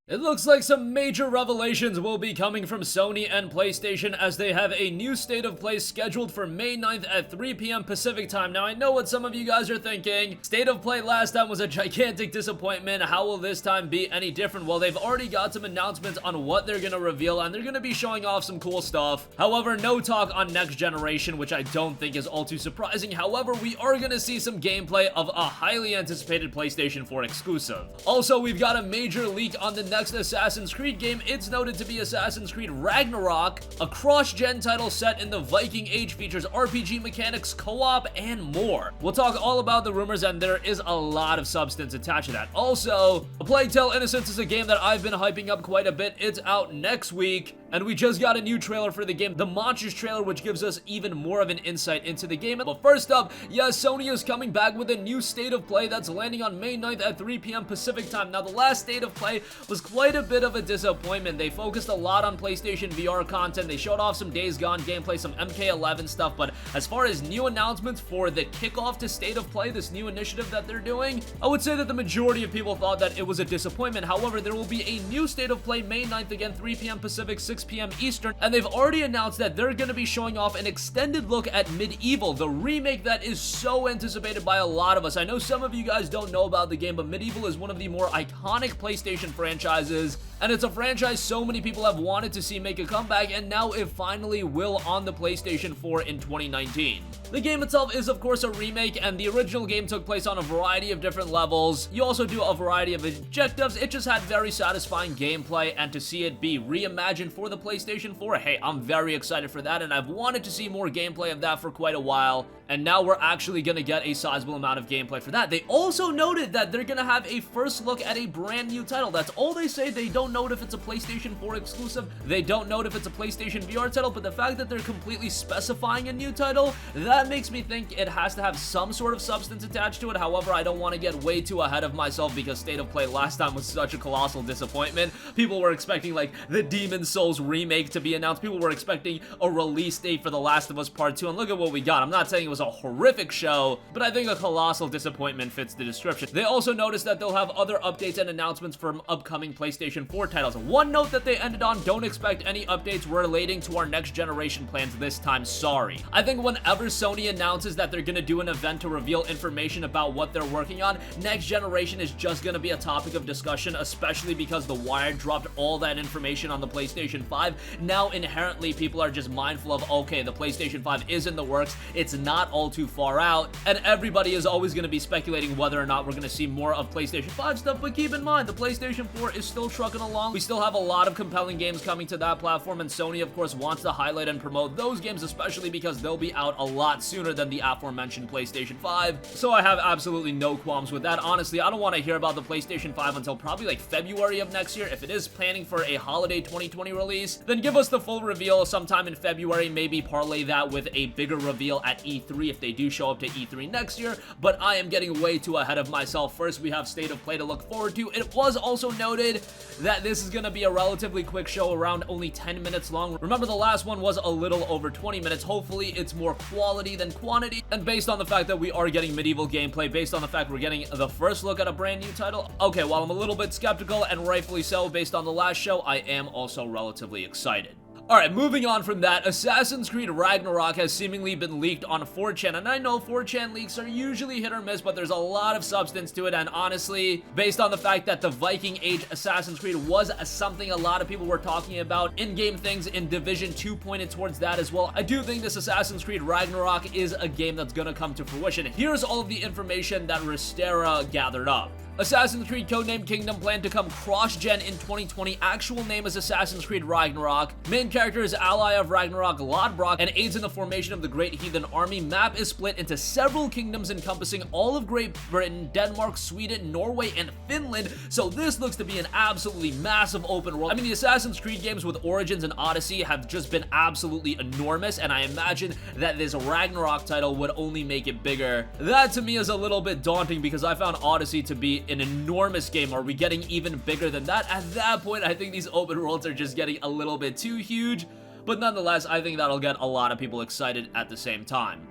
It looks like some major revelations will be coming from Sony and PlayStation as they have a new State of Play scheduled for May 9th at 3 p.m. Pacific time. Now, I know what some of you guys are thinking. State of Play last time was a gigantic disappointment. How will this time be any different? Well, they've already got some announcements on what they're gonna reveal, and they're gonna be showing off some cool stuff. However, no talk on next generation, which I don't think is all too surprising. However, we are gonna see some gameplay of a highly anticipated PlayStation 4 exclusive. Also, we've got a major leak on the next Assassin's Creed game. It's noted to be Assassin's Creed Ragnarok, a cross-gen title set in the Viking Age, features RPG mechanics, co-op, and more. We'll talk all about the rumors, and there is a lot of substance attached to that. Also, A Plague Tale: Innocence is a game that I've been hyping up quite a bit. It's out next week, and we just got a new trailer for the game, the Monsters trailer, which gives us even more of an insight into the game. But first up, yes, Sony is coming back with a new State of Play that's landing on May 9th at 3 p.m. Pacific time. Now, the last State of Play was quite a bit of a disappointment. They focused a lot on PlayStation VR content. They showed off some Days Gone gameplay, some MK11 stuff, but as far as new announcements for the kickoff to State of Play, this new initiative that they're doing, I would say that the majority of people thought that it was a disappointment. However, there will be a new State of Play May 9th, again, 3 p.m. Pacific, 6 p.m. Eastern, and they've already announced that they're going to be showing off an extended look at Medieval, the remake that is so anticipated by a lot of us. I know some of you guys don't know about the game, but Medieval is one of the more iconic PlayStation franchises, and it's a franchise so many people have wanted to see make a comeback, and now it finally will on the PlayStation 4 in 2019. The game itself is, of course, a remake, and the original game took place on a variety of different levels. You also do a variety of objectives. It just had very satisfying gameplay, and to see it be reimagined for the PlayStation 4, hey, I'm very excited for that, and I've wanted to see more gameplay of that for quite a while, and now we're actually gonna get a sizable amount of gameplay for that. They also noted that they're gonna have a first look at a brand new title. That's all they say. They don't note if it's a PlayStation 4 exclusive. They don't note if it's a PlayStation VR title, but the fact that they're completely specifying a new title, that makes me think it has to have some sort of substance attached to it. However, I don't want to get way too ahead of myself because State of Play last time was such a colossal disappointment. People were expecting, like, the Demon's Souls remake to be announced. People were expecting a release date for The Last of Us Part 2, and look at what we got. I'm not saying it was a horrific show, but I think a colossal disappointment fits the description. They also noticed that they'll have other updates and announcements from upcoming PlayStation 4 titles. One note that they ended on: don't expect any updates relating to our next generation plans this time, sorry. I think whenever Sony announces that they're gonna do an event to reveal information about what they're working on, next generation is just gonna be a topic of discussion, especially because The Wire dropped all that information on the PlayStation 5. Now, inherently, people are just mindful of, okay, the PlayStation 5 is in the works, it's not all too far out, and everybody is always gonna be speculating whether or not we're gonna see more of PlayStation 5 stuff, but keep in mind, the PlayStation 4 is still trucking along. We still have a lot of compelling games coming to that platform, and Sony, of course, wants to highlight and promote those games, especially because they'll be out a lot sooner than the aforementioned PlayStation 5, so I have absolutely no qualms with that. Honestly, I don't want to hear about the PlayStation 5 until probably like February of next year. If it is planning for a holiday 2020 release, then give us the full reveal sometime in February, maybe parlay that with a bigger reveal at E3 if they do show up to E3 next year, but I am getting way too ahead of myself. First, we have State of Play to look forward to. It was also noted that this is going to be a relatively quick show, around only 10 minutes long. Remember, the last one was a little over 20 minutes. Hopefully, it's more quality than quantity, and based on the fact that we are getting Medieval gameplay, based on the fact we're getting the first look at a brand new title, okay, while I'm a little bit skeptical, and rightfully so based on the last show, I am also relatively excited. Alright, moving on from that, Assassin's Creed Ragnarok has seemingly been leaked on 4chan, and I know 4chan leaks are usually hit or miss, but there's a lot of substance to it, and honestly, based on the fact that the Viking Age Assassin's Creed was something a lot of people were talking about, in-game things in Division 2 pointed towards that as well, I do think this Assassin's Creed Ragnarok is a game that's gonna come to fruition. Here's all of the information that Restera gathered up. Assassin's Creed codename Kingdom planned to come cross-gen in 2020. Actual name is Assassin's Creed Ragnarok. Main character is ally of Ragnarok, Lodbrok, and aids in the formation of the Great Heathen Army. Map is split into several kingdoms encompassing all of Great Britain, Denmark, Sweden, Norway, and Finland. So this looks to be an absolutely massive open world. I mean, the Assassin's Creed games with Origins and Odyssey have just been absolutely enormous, and I imagine that this Ragnarok title would only make it bigger. That to me is a little bit daunting because I found Odyssey to be an enormous game. Are we getting even bigger than that? At that point, I think these open worlds are just getting a little bit too huge, but nonetheless, I think that'll get a lot of people excited at the same time.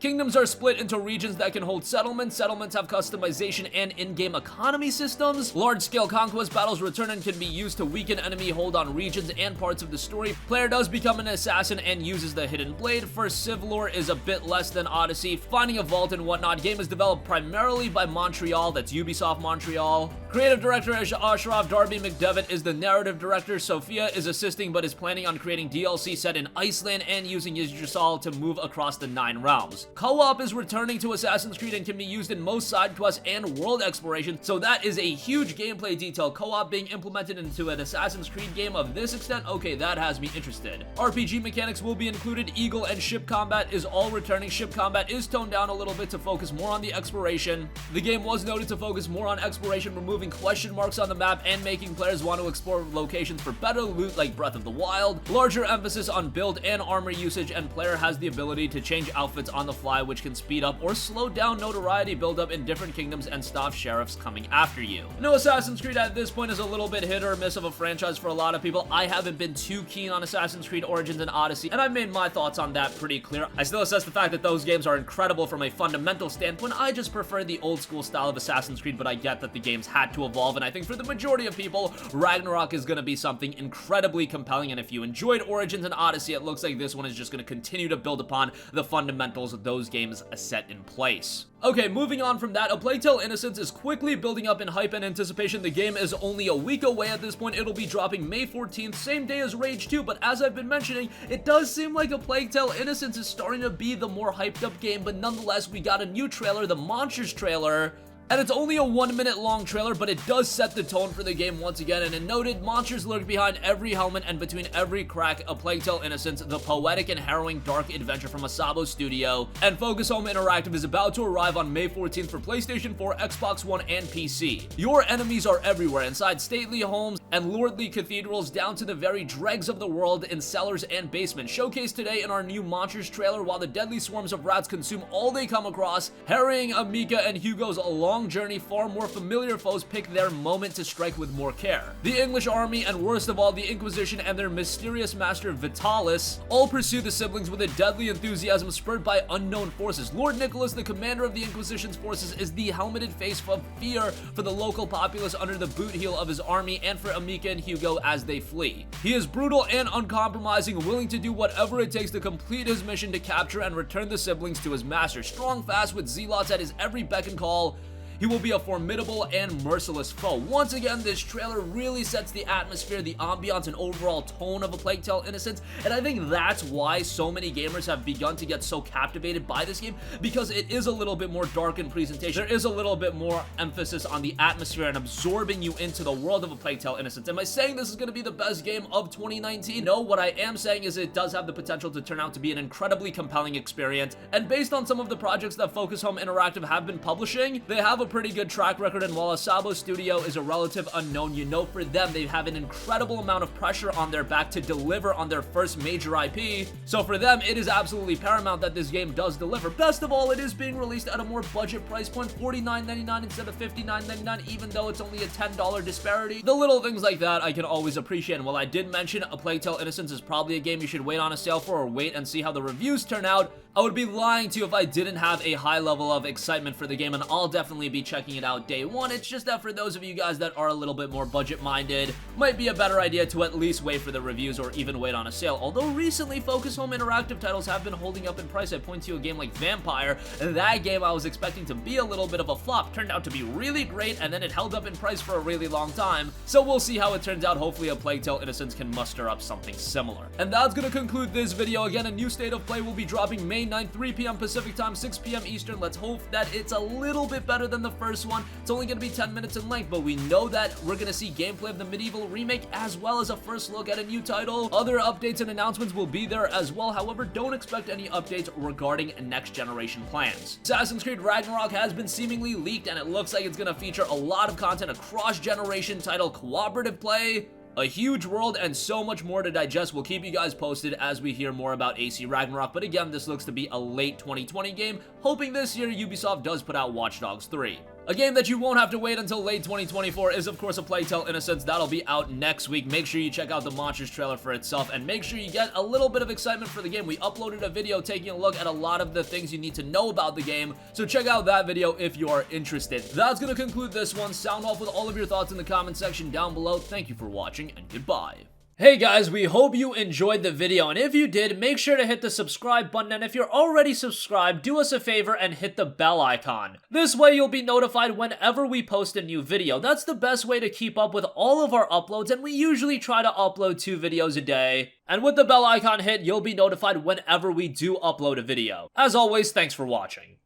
Kingdoms are split into regions that can hold settlements. Settlements have customization and in-game economy systems. Large-scale conquest battles return and can be used to weaken enemy hold on regions and parts of the story. Player does become an assassin and uses the hidden blade. First Civ lore is a bit less than Odyssey, finding a vault and whatnot. Game is developed primarily by Montreal, that's Ubisoft Montreal. Creative director Ashraf Darby McDevitt is the narrative director. Sophia is assisting but is planning on creating DLC set in Iceland and using Yggdrasil to move across the 9 realms. Co-op is returning to Assassin's Creed and can be used in most side quests and world exploration, so that is a huge gameplay detail. Co-op being implemented into an Assassin's Creed game of this extent, okay, that has me interested. RPG mechanics will be included. Eagle and ship combat is all returning. Ship combat is toned down a little bit to focus more on the exploration. The game was noted to focus more on exploration, removing question marks on the map and making players want to explore locations for better loot like Breath of the Wild. Larger emphasis on build and armor usage, and player has the ability to change outfits on the fly, which can speed up or slow down notoriety buildup in different kingdoms and stop sheriffs coming after you. No, Assassin's Creed at this point is a little bit hit or miss of a franchise for a lot of people. I haven't been too keen on Assassin's Creed Origins and Odyssey, and I've made my thoughts on that pretty clear. I still assess the fact that those games are incredible from a fundamental standpoint. I just prefer the old school style of Assassin's Creed, but I get that the games had to evolve, and I think for the majority of people, Ragnarok is going to be something incredibly compelling, and if you enjoyed Origins and Odyssey, it looks like this one is just going to continue to build upon the fundamentals of those games set in place. Okay, moving on from that, A Plague Tale Innocence is quickly building up in hype and anticipation. The game is only a week away at this point. It'll be dropping May 14th, same day as Rage 2, but as I've been mentioning, it does seem like A Plague Tale Innocence is starting to be the more hyped up game, but nonetheless, we got a new trailer, the Monsters trailer. And it's only a 1-minute long trailer, but it does set the tone for the game once again, and it noted monsters lurk behind every helmet and between every crack. A Plague Tale Innocence, the poetic and harrowing dark adventure from Asabo Studio, and Focus Home Interactive is about to arrive on May 14th for PlayStation 4, Xbox One, and PC. Your enemies are everywhere, inside stately homes and lordly cathedrals down to the very dregs of the world in cellars and basements. Showcased today in our new Monsters trailer, while the deadly swarms of rats consume all they come across, harrying Amika and Hugo's long journey, far more familiar foes pick their moment to strike with more care. The English army, and worst of all, the Inquisition and their mysterious master Vitalis, all pursue the siblings with a deadly enthusiasm spurred by unknown forces. Lord Nicholas, the commander of the Inquisition's forces, is the helmeted face of fear for the local populace under the boot heel of his army and for Amika and Hugo as they flee. He is brutal and uncompromising, willing to do whatever it takes to complete his mission to capture and return the siblings to his master. Strong fast with zealots at his every beck and call, he will be a formidable and merciless foe. Once again, this trailer really sets the atmosphere, the ambiance, and overall tone of A Plague Tale Innocence, and I think that's why so many gamers have begun to get so captivated by this game, because it is a little bit more dark in presentation. There is a little bit more emphasis on the atmosphere and absorbing you into the world of A Plague Tale Innocence. Am I saying this is going to be the best game of 2019? No, what I am saying is it does have the potential to turn out to be an incredibly compelling experience, and based on some of the projects that Focus Home Interactive have been publishing, they have a pretty good track record, and while Asabo Studio is a relative unknown, you know for them they have an incredible amount of pressure on their back to deliver on their first major IP, so for them it is absolutely paramount that this game does deliver. Best of all, it is being released at a more budget price point, $49.99 instead of $59.99, even though it's only a $10 disparity. The little things like that I can always appreciate, and while I did mention A Plague Tale Innocence is probably a game you should wait on a sale for or wait and see how the reviews turn out, I would be lying to you if I didn't have a high level of excitement for the game, and I'll definitely be checking it out day one. It's just that for those of you guys that are a little bit more budget minded, might be a better idea to at least wait for the reviews or even wait on a sale. Although recently Focus Home Interactive titles have been holding up in price. I point to a game like Vampire, and that game I was expecting to be a little bit of a flop, turned out to be really great, and then it held up in price for a really long time. So we'll see how it turns out. Hopefully A Plague Tale Innocence can muster up something similar. And that's gonna conclude this video. Again, a new State of Play will be dropping May 9th, 3 p.m. Pacific time, 6 p.m. Eastern. Let's hope that it's a little bit better than the first one. It's only going to be 10 minutes in length, but we know that we're going to see gameplay of the Medieval remake as well as a first look at a new title. Other updates and announcements will be there as well. However, don't expect any updates regarding next generation plans. Assassin's Creed Ragnarok has been seemingly leaked, and it looks like it's going to feature a lot of content, a cross-generation title, cooperative play, A huge world and so much more to digest. We'll keep you guys posted as we hear more about AC Ragnarok, but again, this looks to be a late 2020 game, hoping this year Ubisoft does put out Watch Dogs 3. A game that you won't have to wait until late 2024 is, of course, a Playtale Innocence. That'll be out next week. Make sure you check out the Monsters trailer for itself, and make sure you get a little bit of excitement for the game. We uploaded a video taking a look at a lot of the things you need to know about the game, so check out that video if you are interested. That's gonna conclude this one. Sound off with all of your thoughts in the comment section down below. Thank you for watching, and goodbye. Hey guys, we hope you enjoyed the video, and if you did, make sure to hit the subscribe button, and if you're already subscribed, do us a favor and hit the bell icon. This way you'll be notified whenever we post a new video. That's the best way to keep up with all of our uploads, and we usually try to upload 2 videos a day. And with the bell icon hit, you'll be notified whenever we do upload a video. As always, thanks for watching.